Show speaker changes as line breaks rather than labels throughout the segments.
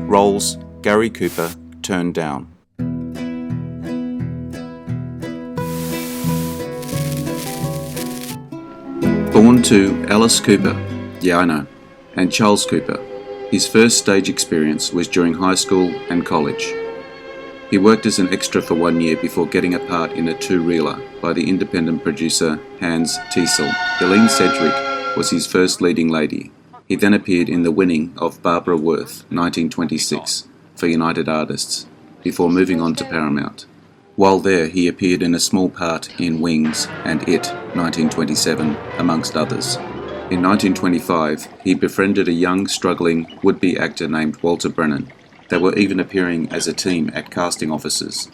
Roles Gary Cooper turned down. Born to Alice Cooper, yeah I know, and Charles Cooper, his first stage experience was during high school and college. He worked as an extra for 1 year before getting a part in a two-reeler by the independent producer Hans Tiesler. Eileen Sedgwick was his first leading lady. He then appeared in The Winning of Barbara Worth, 1926, for United Artists, before moving on to Paramount. While there, he appeared in a small part in Wings and It, 1927, amongst others. In 1925, he befriended a young, struggling, would-be actor named Walter Brennan. They were even appearing as a team at casting offices.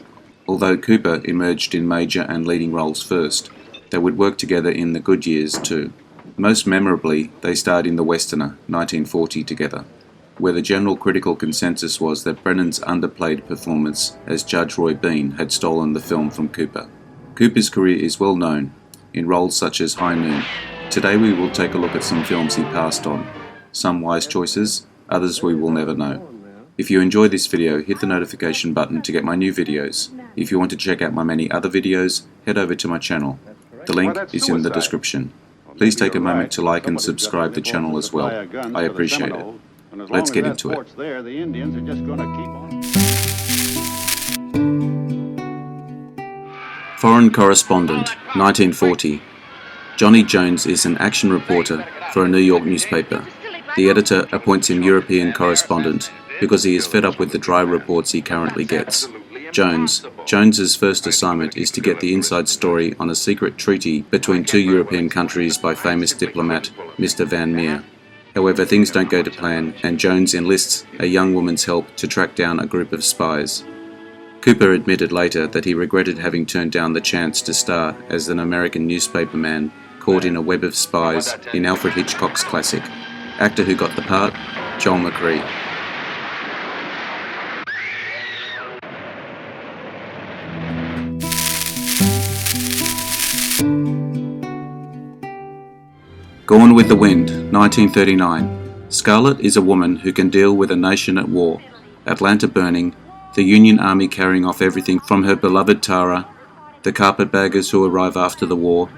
Although Cooper emerged in major and leading roles first, they would work together in the good years too. Most memorably, they starred in The Westerner, 1940, together, where the general critical consensus was that Brennan's underplayed performance as Judge Roy Bean had stolen the film from Cooper. Cooper's career is well known, in roles such as High Noon. Today we will take a look at some films he passed on. Some wise choices, others we will never know. If you enjoy this video, hit the notification button to get my new videos. If you want to check out my many other videos, head over to my channel. The link is in the description. Please take a moment to like and subscribe the channel as well. I appreciate it. Let's get into it. Foreign Correspondent, 1940. Johnny Jones is an action reporter for a New York newspaper. The editor appoints him European correspondent because he is fed up with the dry reports he currently gets. Jones's first assignment is to get the inside story on a secret treaty between two European countries by famous diplomat Mr. Van Meer. However, things don't go to plan, and Jones enlists a young woman's help to track down a group of spies. Cooper admitted later that he regretted having turned down the chance to star as an American newspaperman caught in a web of spies in Alfred Hitchcock's classic. Actor who got the part, Joel McCrea. Gone with the Wind, 1939. Scarlett is a woman who can deal with a nation at war, Atlanta burning, the Union Army carrying off everything from her beloved Tara, the carpetbaggers who arrive after the war.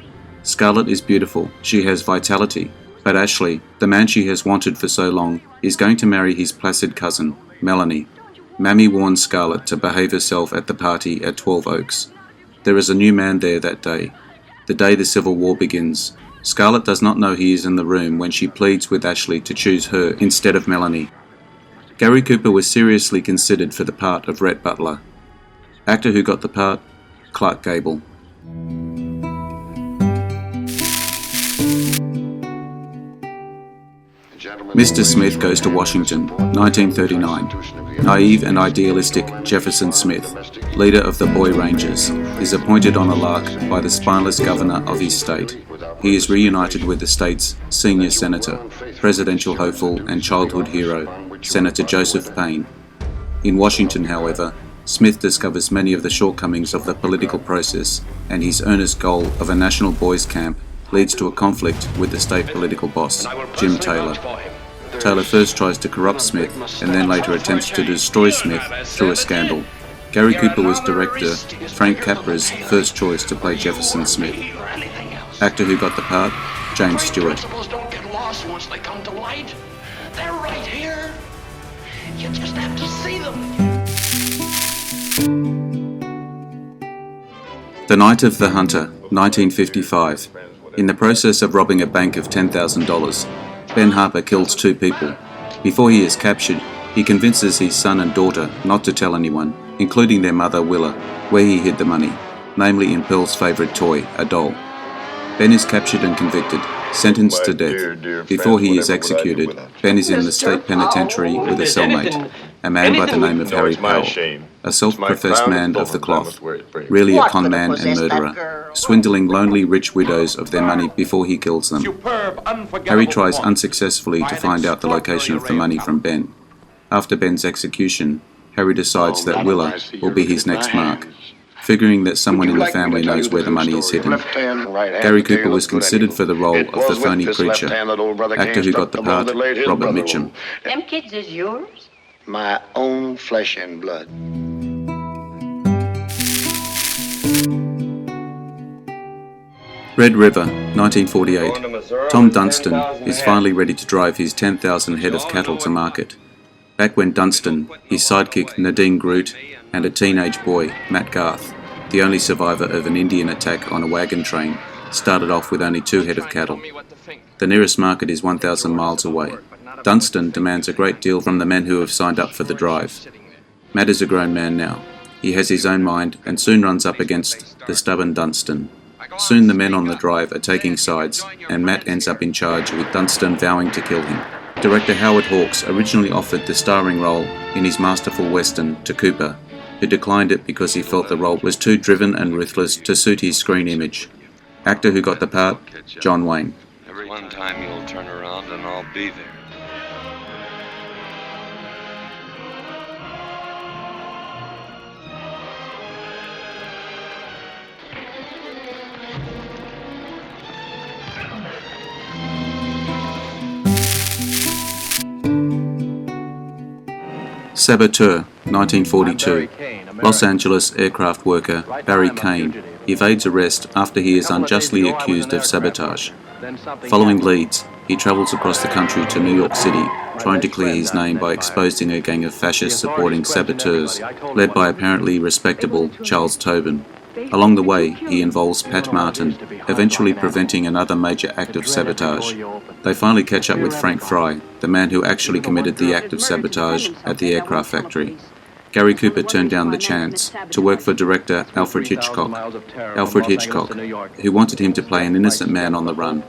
Scarlett is beautiful, she has vitality, but Ashley, the man she has wanted for so long, is going to marry his placid cousin, Melanie. Mammy warns Scarlett to behave herself at the party at 12 Oaks. There is a new man there that day, the day the Civil War begins. Scarlett does not know he is in the room when she pleads with Ashley to choose her instead of Melanie. Gary Cooper was seriously considered for the part of Rhett Butler. Actor who got the part, Clark Gable. Mr. Smith Goes to Washington, 1939. Naive and idealistic Jefferson Smith, leader of the Boy Rangers, is appointed on a lark by the spineless governor of his state. He is reunited with the state's senior senator, presidential hopeful and childhood hero, Senator Joseph Payne. In Washington, however, Smith discovers many of the shortcomings of the political process, and his earnest goal of a national boys' camp leads to a conflict with the state political boss, Jim Taylor. Taylor first tries to corrupt Smith and then later attempts to destroy Smith through a scandal. Gary Cooper was director Frank Capra's first choice to play Jefferson Smith. Actor who got the part, James Stewart.
Don't get lost once they come to light. They're right here. You just have to see them.
The Night of the Hunter, 1955. In the process of robbing a bank of $10,000, Ben Harper kills two people. Before he is captured, he convinces his son and daughter not to tell anyone, including their mother Willa, where he hid the money, namely in Pearl's favourite toy, a doll. Ben is captured and convicted, sentenced to death. Before he is executed, Ben is in the state penitentiary with a cellmate, a man by the name of Harry Powell, a self-professed man of the cloth, really a con man and murderer, swindling lonely rich widows of their money before he kills them. Harry tries unsuccessfully to find out the location of the money from Ben. After Ben's execution, Harry decides that Willa will be his next mark. figuring that someone in the family knows where the money is hidden. Gary Cooper was considered for the role of the phony preacher. Actor who got the part, Robert Mitchum.
Them kids is yours? my own flesh and blood.
Red River, 1948. Tom Dunstan is finally ready to drive his 10,000 head of cattle to market. Back when Dunstan, his sidekick Nadine Groot, and a teenage boy, Matt Garth, the only survivor of an Indian attack on a wagon train, started off with only 2 head of cattle. The nearest market is 1,000 miles away. Dunstan demands a great deal from the men who have signed up for the drive. Matt is a grown man now. He has his own mind and soon runs up against the stubborn Dunstan. Soon the men on the drive are taking sides, and Matt ends up in charge, with Dunstan vowing to kill him. Director Howard Hawks originally offered the starring role in his masterful western to Cooper, who declined it because he felt the role was too driven and ruthless to suit his screen image. Actor who got the part, John Wayne.
Every one time you'll turn around and I'll be there.
Saboteur, 1942. Los Angeles aircraft worker Barry Kane evades arrest after he is unjustly accused of sabotage. Following leads, he travels across the country to New York City, trying to clear his name by exposing a gang of fascists supporting saboteurs, led by apparently respectable Charles Tobin. Along the way, he involves Pat Martin, eventually preventing another major act of sabotage. They finally catch up with Frank Fry, the man who actually committed the act of sabotage at the aircraft factory. Gary Cooper turned down the chance to work for director Alfred Hitchcock, who wanted him to play an innocent man on the run.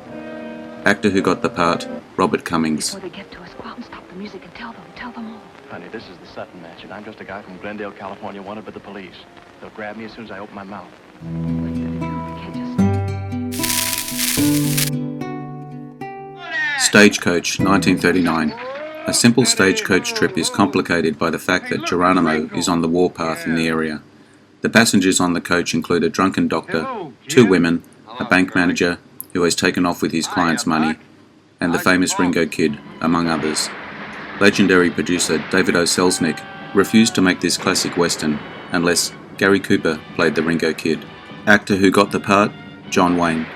Actor who got the part, Robert Cummings.
Before they get to us, go out and stop the music and tell them all.
Honey, this is the Sutton match, and I'm just a guy from Glendale, California, wanted by the police. They'll grab me as soon as I open my mouth.
What are you gonna do? We can't just...
Stagecoach, 1939. A simple stagecoach trip is complicated by the fact that Geronimo is on the warpath in the area. The passengers on the coach include a drunken doctor, 2 women, a bank manager who has taken off with his client's money, and the famous Ringo Kid, among others. Legendary producer David O. Selznick refused to make this classic western unless Gary Cooper played the Ringo Kid. Actor who got the part, John Wayne.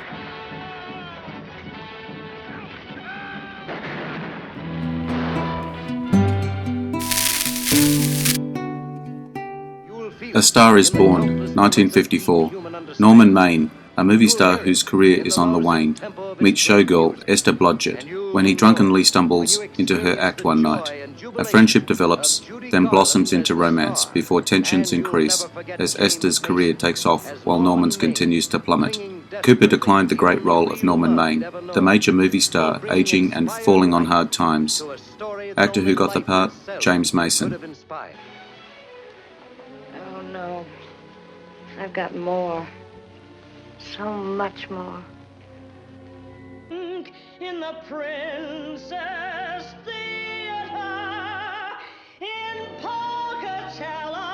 A Star is Born, 1954. Norman Maine, a movie star whose career is on the wane, meets showgirl Esther Blodgett when he drunkenly stumbles into her act one night. A friendship develops, then blossoms into romance before tensions increase as Esther's career takes off while Norman's continues to plummet. Cooper declined the great role of Norman Maine, the major movie star aging and falling on hard times. Actor who got the part, James Mason.
Oh no, I've got more, so much more.
In the Princess Theater in Pocatello.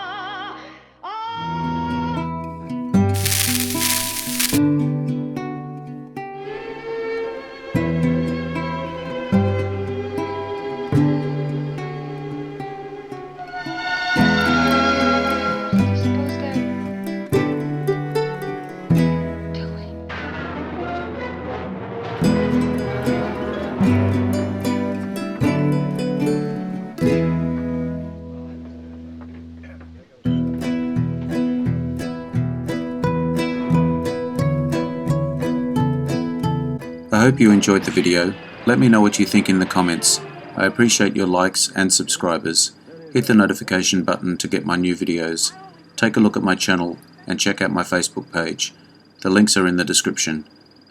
I hope you enjoyed the video. Let me know what you think in the comments. I appreciate your likes and subscribers. Hit the notification button to get my new videos. Take a look at my channel and check out my Facebook page. The links are in the description.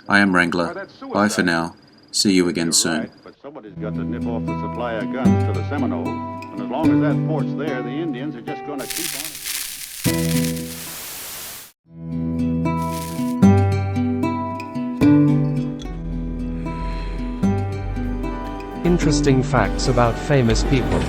I am Wrangler. Bye for now. See you again soon.
But somebody's got to nip off the supply of guns to the Seminole. And as long as that port's there, the Indians are just going to keep on it.
Interesting facts about famous people.